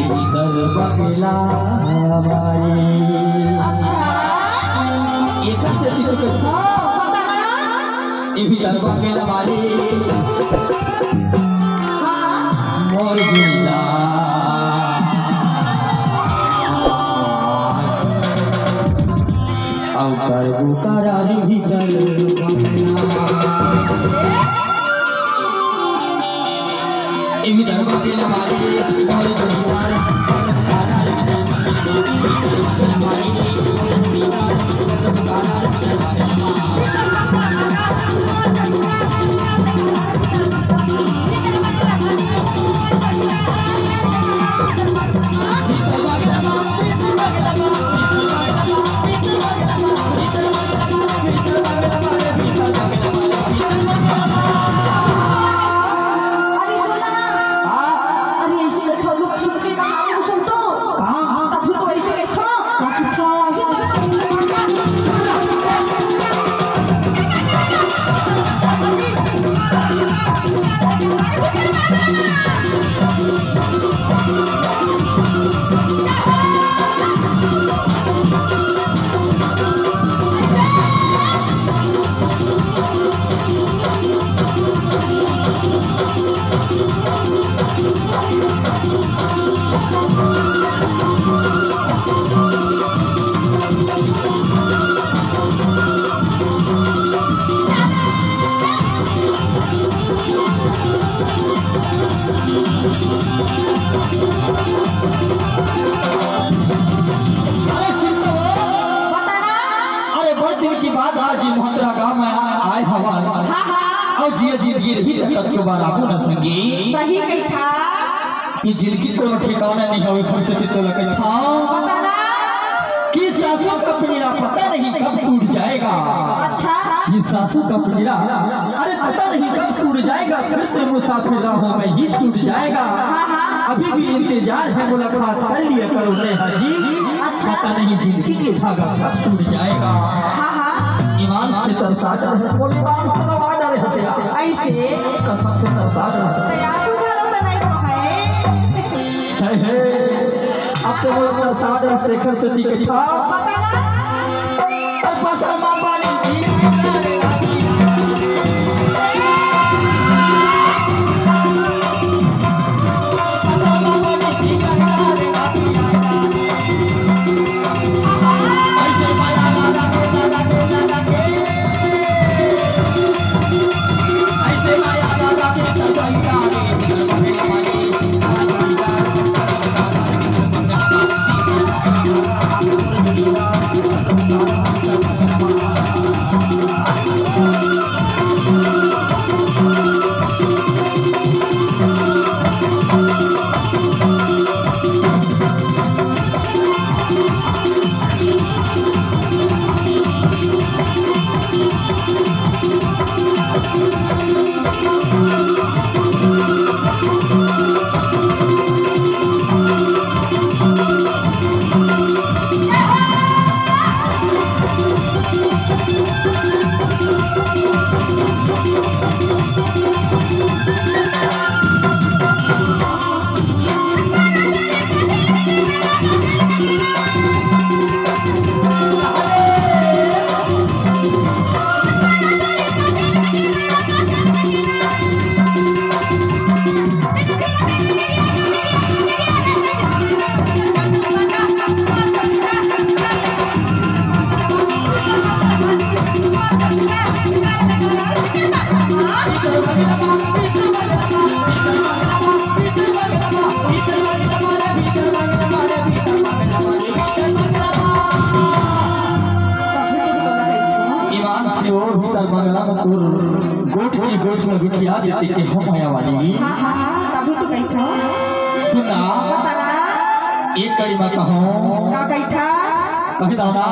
भीतर बगला मारी एक से दिख था ये भीतर बगला मारी मोर गुला अवकर बुकारारी भीतर इमी दरबार के हमारे और परिवार सही कहा कि जिनकी तो ठिकाना नहीं होवे फुर्सत तो लगे था कि सासू का पिंजरा पता नहीं कब टूट जाएगा। अच्छा ये सासू का पिंजरा अरे पता नहीं कब टूट जाएगा, करते मुसाफिर राहों में ही छूट जाएगा। अभी भी इंतजार है मुलाकात कर लिया करो रे हाजी, पता नहीं जिंदगी के धागा कब टूट जाएगा। ईमान से तरसा रहे बोले ईमान से दवा डाले हंसे ऐसे कसम से तरसा रहे सयासू वाला तो नहीं तो है अब तो वो तरसा रहे देखकर से टिक था पता ना और बसर मां पानी सी गोठ की गोठ में बिठिया देते कि हम आया वाली। तभी तो कही था सुना एक कड़ी बात कहूँ का कही था कही दाना।